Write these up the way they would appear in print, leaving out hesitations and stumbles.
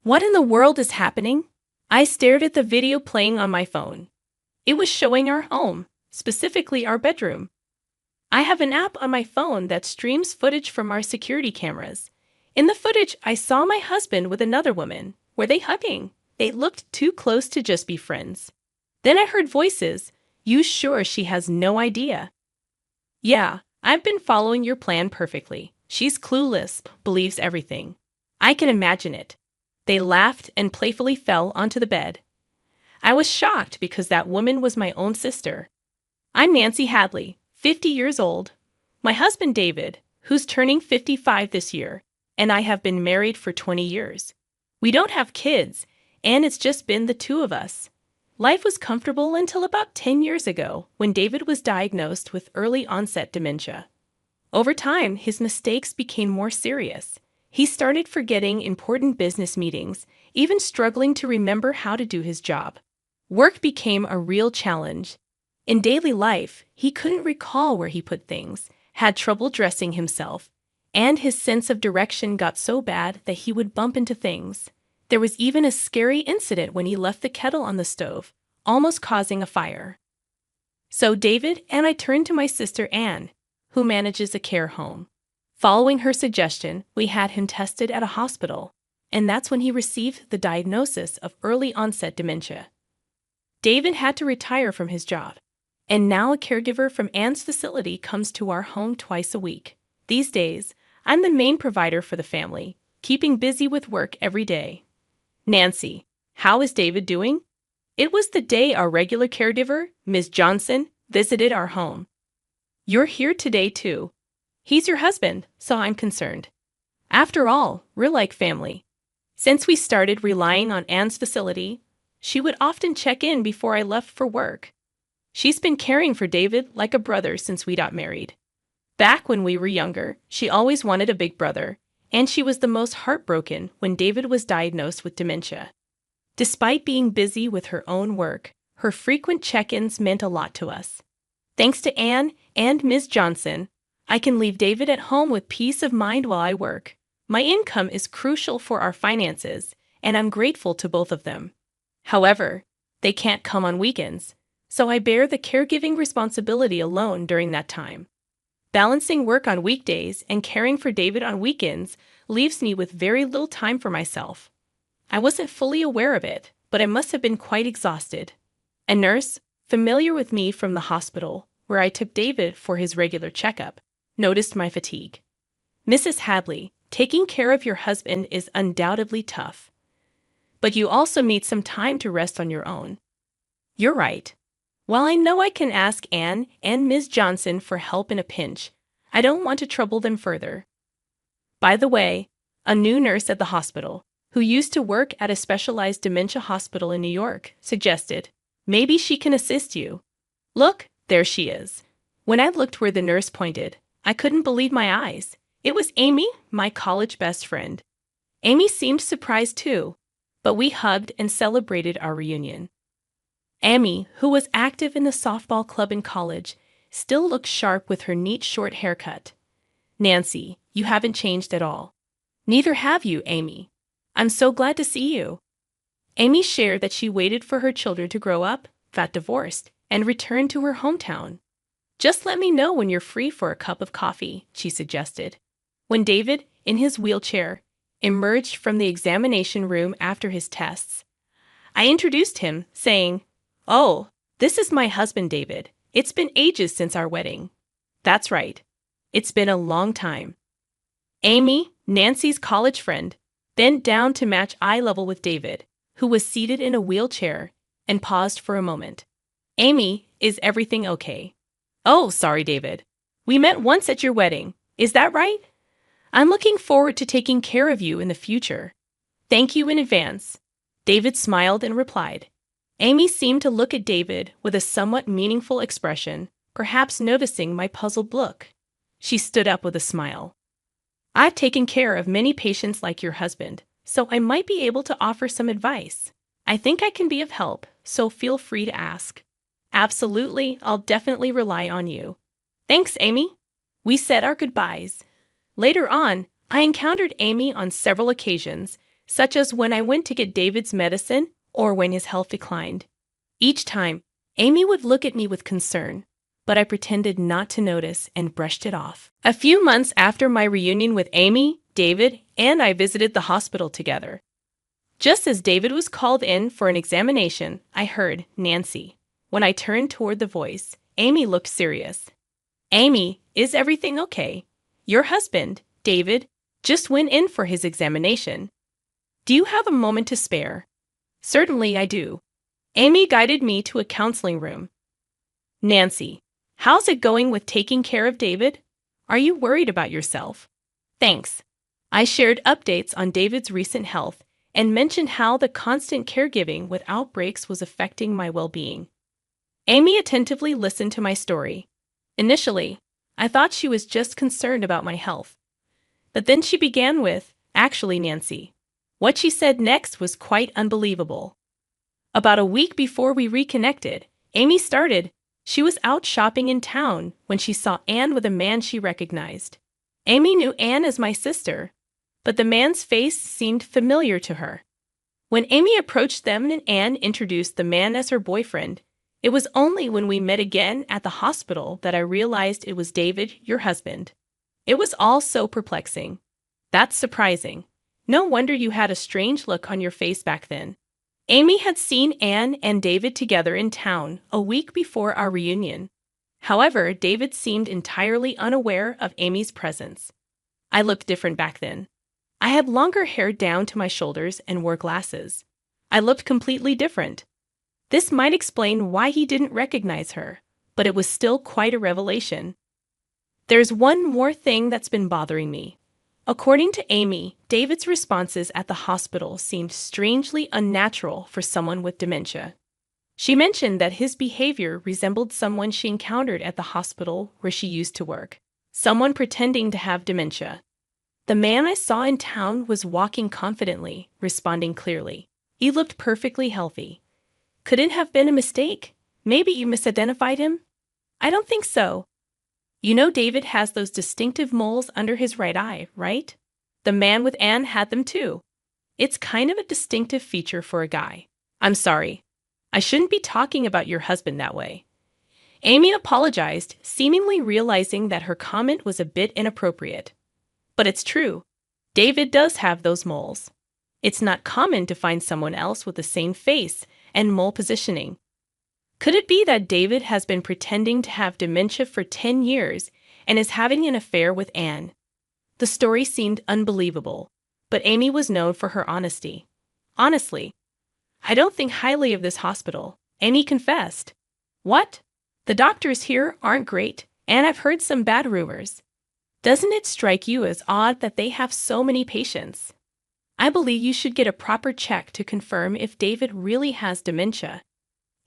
What in the world is happening? I stared at the video playing on my phone. It was showing our home, specifically our bedroom. I have an app on my phone that streams footage from our security cameras. In the footage, I saw my husband with another woman. Were they hugging? They looked too close to just be friends. Then I heard voices. You sure she has no idea? Yeah, I've been following your plan perfectly. She's clueless, believes everything. I can imagine it. They laughed and playfully fell onto the bed. I was shocked because that woman was my own sister. I'm Nancy Hadley, 50 years old. My husband David, who's turning 55 this year, and I have been married for 20 years. We don't have kids, and it's just been the two of us. Life was comfortable until about 10 years ago when David was diagnosed with early onset dementia. Over time, his mistakes became more serious. He started forgetting important business meetings, even struggling to remember how to do his job. Work became a real challenge. In daily life, he couldn't recall where he put things, had trouble dressing himself, and his sense of direction got so bad that he would bump into things. There was even a scary incident when he left the kettle on the stove, almost causing a fire. So David and I turned to my sister Anne, who manages a care home. Following her suggestion, we had him tested at a hospital, and that's when he received the diagnosis of early onset dementia. David had to retire from his job, and now a caregiver from Anne's facility comes to our home twice a week. These days, I'm the main provider for the family, keeping busy with work every day. Nancy, how is David doing? It was the day our regular caregiver, Ms. Johnson, visited our home. You're here today, too. He's your husband, so I'm concerned. After all, we're like family. Since we started relying on Anne's facility, she would often check in before I left for work. She's been caring for David like a brother since we got married. Back when we were younger, she always wanted a big brother, and she was the most heartbroken when David was diagnosed with dementia. Despite being busy with her own work, her frequent check-ins meant a lot to us. Thanks to Anne and Ms. Johnson, I can leave David at home with peace of mind while I work. My income is crucial for our finances, and I'm grateful to both of them. However, they can't come on weekends, so I bear the caregiving responsibility alone during that time. Balancing work on weekdays and caring for David on weekends leaves me with very little time for myself. I wasn't fully aware of it, but I must have been quite exhausted. A nurse, familiar with me from the hospital, where I took David for his regular checkup, noticed my fatigue. Mrs. Hadley, taking care of your husband is undoubtedly tough. But you also need some time to rest on your own. You're right. While I know I can ask Anne and Ms. Johnson for help in a pinch, I don't want to trouble them further. By the way, a new nurse at the hospital, who used to work at a specialized dementia hospital in New York, suggested, maybe she can assist you. Look, there she is. When I looked where the nurse pointed, I couldn't believe my eyes. It was Amy, my college best friend. Amy seemed surprised too, but we hugged and celebrated our reunion. Amy, who was active in the softball club in college, still looked sharp with her neat short haircut. Nancy, you haven't changed at all. Neither have you, Amy. I'm so glad to see you. Amy shared that she waited for her children to grow up, got divorced, and returned to her hometown. Just let me know when you're free for a cup of coffee, she suggested. When David, in his wheelchair, emerged from the examination room after his tests, I introduced him, saying, "Oh, this is my husband, David. It's been ages since our wedding." That's right. It's been a long time. Amy, Nancy's college friend, bent down to match eye level with David, who was seated in a wheelchair, and paused for a moment. Amy, is everything okay? Oh, sorry, David. We met once at your wedding. Is that right? I'm looking forward to taking care of you in the future. Thank you in advance. David smiled and replied. Amy seemed to look at David with a somewhat meaningful expression, perhaps noticing my puzzled look. She stood up with a smile. I've taken care of many patients like your husband, so I might be able to offer some advice. I think I can be of help, so feel free to ask. Absolutely, I'll definitely rely on you. Thanks, Amy. We said our goodbyes. Later on, I encountered Amy on several occasions, such as when I went to get David's medicine or when his health declined. Each time, Amy would look at me with concern, but I pretended not to notice and brushed it off. A few months after my reunion with Amy, David and I visited the hospital together. Just as David was called in for an examination, I heard Nancy. When I turned toward the voice, Amy looked serious. Amy, is everything okay? Your husband, David, just went in for his examination. Do you have a moment to spare? Certainly I do. Amy guided me to a counseling room. Nancy, how's it going with taking care of David? Are you worried about yourself? Thanks. I shared updates on David's recent health and mentioned how the constant caregiving without breaks was affecting my well-being. Amy attentively listened to my story. Initially, I thought she was just concerned about my health. But then she began with, "Actually, Nancy." What she said next was quite unbelievable. About a week before we reconnected, Amy started. She was out shopping in town when she saw Anne with a man she recognized. Amy knew Anne as my sister, but the man's face seemed familiar to her. When Amy approached them and Anne introduced the man as her boyfriend, it was only when we met again at the hospital that I realized it was David, your husband. It was all so perplexing. That's surprising. No wonder you had a strange look on your face back then. Amy had seen Anne and David together in town a week before our reunion. However, David seemed entirely unaware of Amy's presence. I looked different back then. I had longer hair down to my shoulders and wore glasses. I looked completely different. This might explain why he didn't recognize her, but it was still quite a revelation. There's one more thing that's been bothering me. According to Amy, David's responses at the hospital seemed strangely unnatural for someone with dementia. She mentioned that his behavior resembled someone she encountered at the hospital where she used to work, someone pretending to have dementia. The man I saw in town was walking confidently, responding clearly. He looked perfectly healthy. Could it have been a mistake? Maybe you misidentified him? I don't think so. You know David has those distinctive moles under his right eye, right? The man with Anne had them too. It's kind of a distinctive feature for a guy. I'm sorry. I shouldn't be talking about your husband that way. Amy apologized, seemingly realizing that her comment was a bit inappropriate. But it's true. David does have those moles. It's not common to find someone else with the same face and mole positioning. Could it be that David has been pretending to have dementia for 10 years and is having an affair with Anne? The story seemed unbelievable, but Amy was known for her honesty. Honestly, I don't think highly of this hospital, Amy confessed. What? The doctors here aren't great, and I've heard some bad rumors. Doesn't it strike you as odd that they have so many patients? I believe you should get a proper check to confirm if David really has dementia.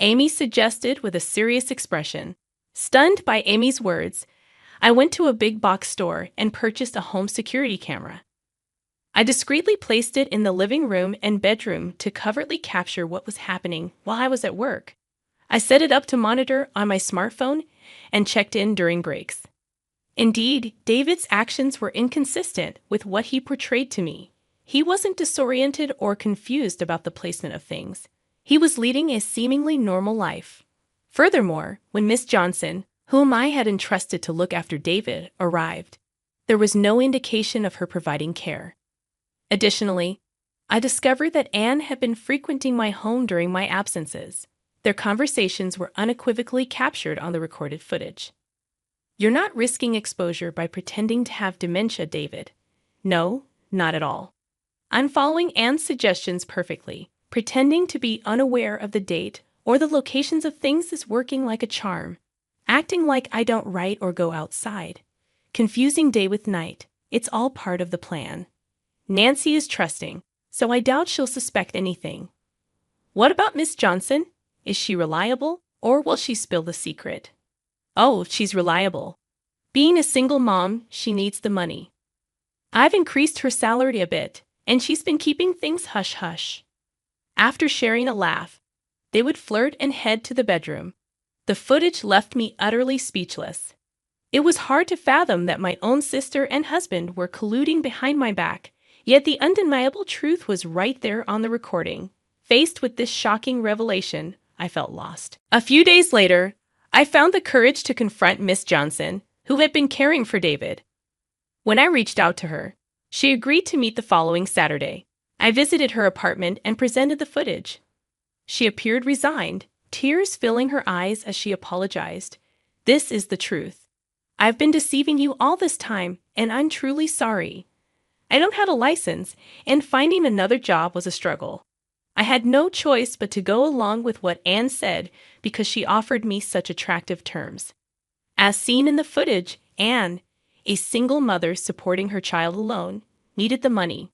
Amy suggested with a serious expression. Stunned by Amy's words, I went to a big box store and purchased a home security camera. I discreetly placed it in the living room and bedroom to covertly capture what was happening while I was at work. I set it up to monitor on my smartphone and checked in during breaks. Indeed, David's actions were inconsistent with what he portrayed to me. He wasn't disoriented or confused about the placement of things. He was leading a seemingly normal life. Furthermore, when Miss Johnson, whom I had entrusted to look after David, arrived, there was no indication of her providing care. Additionally, I discovered that Anne had been frequenting my home during my absences. Their conversations were unequivocally captured on the recorded footage. You're not risking exposure by pretending to have dementia, David. No, not at all. I'm following Anne's suggestions perfectly. Pretending to be unaware of the date or the locations of things is working like a charm. Acting like I don't write or go outside. Confusing day with night. It's all part of the plan. Nancy is trusting, so I doubt she'll suspect anything. What about Miss Johnson? Is she reliable, or will she spill the secret? Oh, she's reliable. Being a single mom, she needs the money. I've increased her salary a bit, and she's been keeping things hush-hush. After sharing a laugh, they would flirt and head to the bedroom. The footage left me utterly speechless. It was hard to fathom that my own sister and husband were colluding behind my back Yet the undeniable truth was right there on the recording. Faced with this shocking revelation, I felt lost. A few days later, I found the courage to confront Miss Johnson, who had been caring for David. When I reached out to her, she agreed to meet the following Saturday. I visited her apartment and presented the footage. She appeared resigned, tears filling her eyes as she apologized. "This is the truth. I've been deceiving you all this time, and I'm truly sorry. I don't have a license, and finding another job was a struggle. I had no choice but to go along with what Anne said because she offered me such attractive terms." As seen in the footage, Anne, a single mother supporting her child alone, needed the money.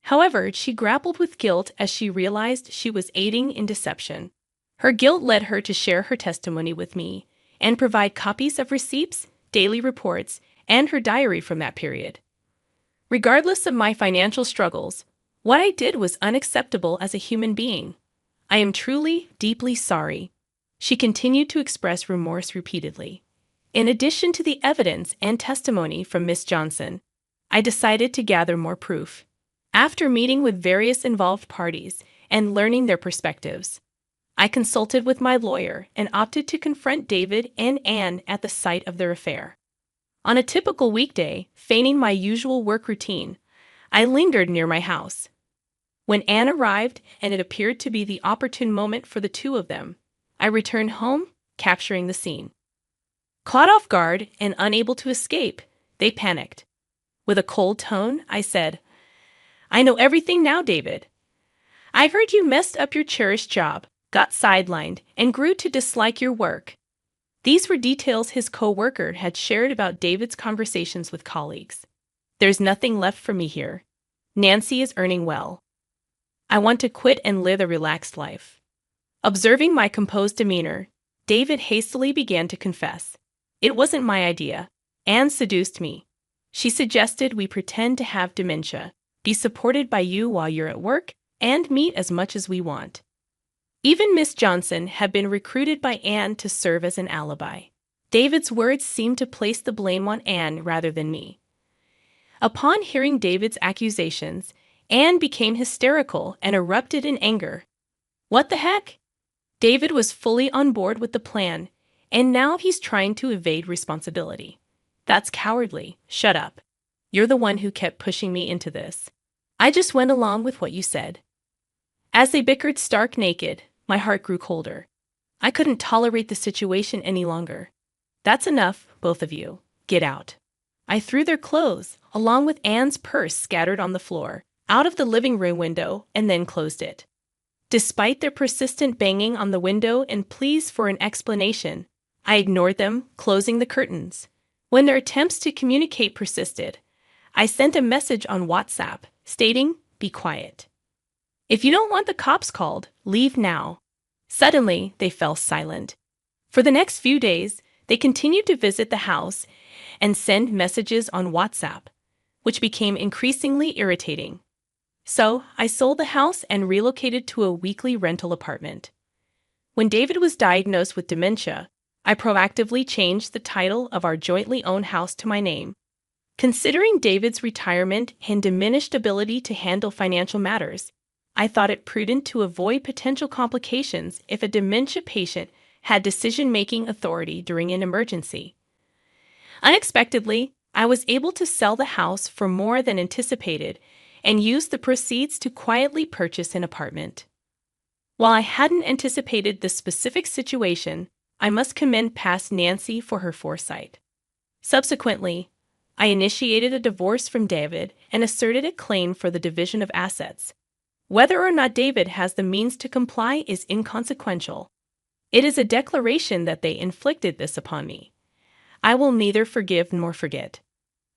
However, she grappled with guilt as she realized she was aiding in deception. Her guilt led her to share her testimony with me and provide copies of receipts, daily reports, and her diary from that period. Regardless of my financial struggles, what I did was unacceptable as a human being. I am truly, deeply sorry. She continued to express remorse repeatedly. In addition to the evidence and testimony from Miss Johnson, I decided to gather more proof. After meeting with various involved parties and learning their perspectives, I consulted with my lawyer and opted to confront David and Anne at the site of their affair. On a typical weekday, feigning my usual work routine, I lingered near my house. When Anne arrived and it appeared to be the opportune moment for the two of them, I returned home, capturing the scene. Caught off guard and unable to escape, they panicked. With a cold tone, I said, "I know everything now, David. I heard you messed up your cherished job, got sidelined, and grew to dislike your work." These were details his co-worker had shared about David's conversations with colleagues. "There's nothing left for me here. Nancy is earning well. I want to quit and live a relaxed life." Observing my composed demeanor, David hastily began to confess. "It wasn't my idea. Anne seduced me. She suggested we pretend to have dementia, be supported by you while you're at work, and meet as much as we want." Even Miss Johnson had been recruited by Anne to serve as an alibi. David's words seemed to place the blame on Anne rather than me. Upon hearing David's accusations, Anne became hysterical and erupted in anger. What the heck? David was fully on board with the plan, and now he's trying to evade responsibility. "That's cowardly. Shut up. You're the one who kept pushing me into this. I just went along with what you said." As they bickered stark naked, my heart grew colder. I couldn't tolerate the situation any longer. "That's enough, both of you. Get out." I threw their clothes, along with Anne's purse scattered on the floor, out of the living room window and then closed it. Despite their persistent banging on the window and pleas for an explanation, I ignored them, closing the curtains. When their attempts to communicate persisted, I sent a message on WhatsApp stating, "Be quiet. If you don't want the cops called, leave now." Suddenly, they fell silent. For the next few days, they continued to visit the house and send messages on WhatsApp, which became increasingly irritating. So, I sold the house and relocated to a weekly rental apartment. When David was diagnosed with dementia, I proactively changed the title of our jointly owned house to my name. Considering David's retirement and diminished ability to handle financial matters, I thought it prudent to avoid potential complications if a dementia patient had decision-making authority during an emergency. Unexpectedly, I was able to sell the house for more than anticipated and used the proceeds to quietly purchase an apartment. While I hadn't anticipated this specific situation, I must commend past Nancy for her foresight. Subsequently, I initiated a divorce from David and asserted a claim for the division of assets. Whether or not David has the means to comply is inconsequential. It is a declaration that they inflicted this upon me. I will neither forgive nor forget.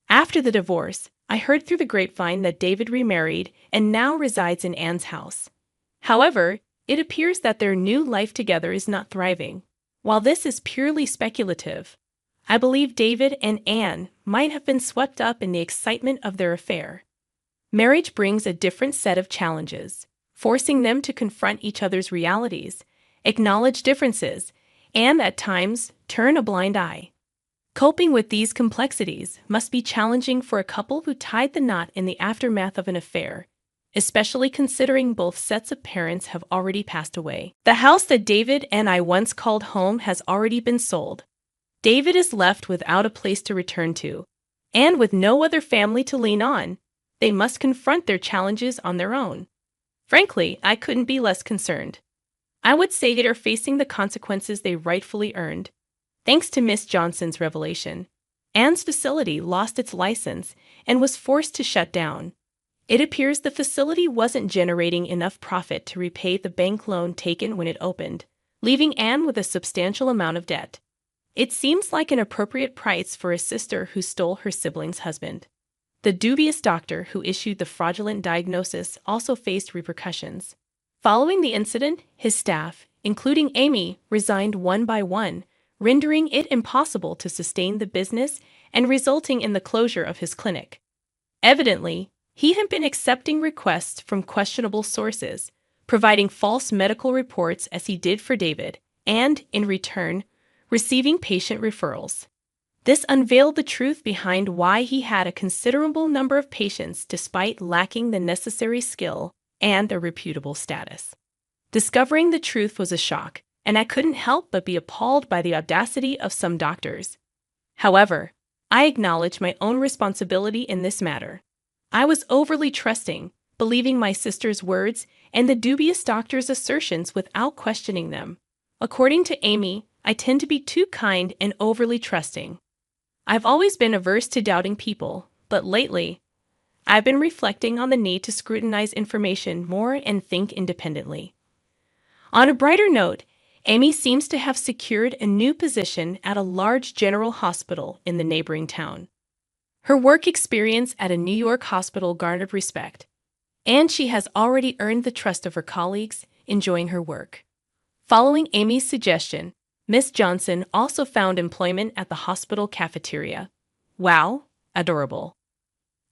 After the divorce, I heard through the grapevine that David remarried and now resides in Anne's house. However, it appears that their new life together is not thriving. While this is purely speculative, I believe David and Anne might have been swept up in the excitement of their affair. Marriage brings a different set of challenges, forcing them to confront each other's realities, acknowledge differences, and at times turn a blind eye. Coping with these complexities must be challenging for a couple who tied the knot in the aftermath of an affair, especially considering both sets of parents have already passed away. The house that David and I once called home has already been sold. David is left without a place to return to, and with no other family to lean on. They must confront their challenges on their own. Frankly, I couldn't be less concerned. I would say they are facing the consequences they rightfully earned. Thanks to Miss Johnson's revelation, Anne's facility lost its license and was forced to shut down. It appears the facility wasn't generating enough profit to repay the bank loan taken when it opened, leaving Anne with a substantial amount of debt. It seems like an appropriate price for a sister who stole her sibling's husband. The dubious doctor who issued the fraudulent diagnosis also faced repercussions. Following the incident, his staff, including Amy, resigned one by one, rendering it impossible to sustain the business and resulting in the closure of his clinic. Evidently, he had been accepting requests from questionable sources, providing false medical reports as he did for David, and, in return, receiving patient referrals. This unveiled the truth behind why he had a considerable number of patients despite lacking the necessary skill and a reputable status. Discovering the truth was a shock, and I couldn't help but be appalled by the audacity of some doctors. However, I acknowledge my own responsibility in this matter. I was overly trusting, believing my sister's words and the dubious doctor's assertions without questioning them. According to Amy, I tend to be too kind and overly trusting. I've always been averse to doubting people, but lately, I've been reflecting on the need to scrutinize information more and think independently. On a brighter note, Amy seems to have secured a new position at a large general hospital in the neighboring town. Her work experience at a New York hospital garnered respect, and she has already earned the trust of her colleagues, enjoying her work. Following Amy's suggestion, Miss Johnson also found employment at the hospital cafeteria. Wow, adorable.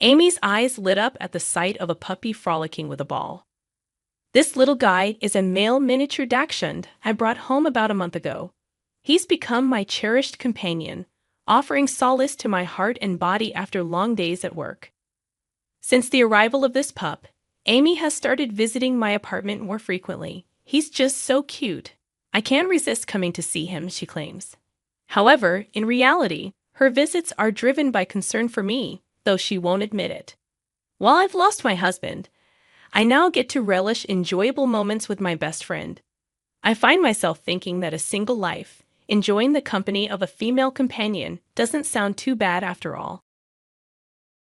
Amy's eyes lit up at the sight of a puppy frolicking with a ball. This little guy is a male miniature dachshund I brought home about a month ago. He's become my cherished companion, offering solace to my heart and body after long days at work. Since the arrival of this pup, Amy has started visiting my apartment more frequently. He's just so cute. I can't resist coming to see him, she claims. However, in reality, her visits are driven by concern for me, though she won't admit it. While I've lost my husband, I now get to relish enjoyable moments with my best friend. I find myself thinking that a single life, enjoying the company of a female companion, doesn't sound too bad after all.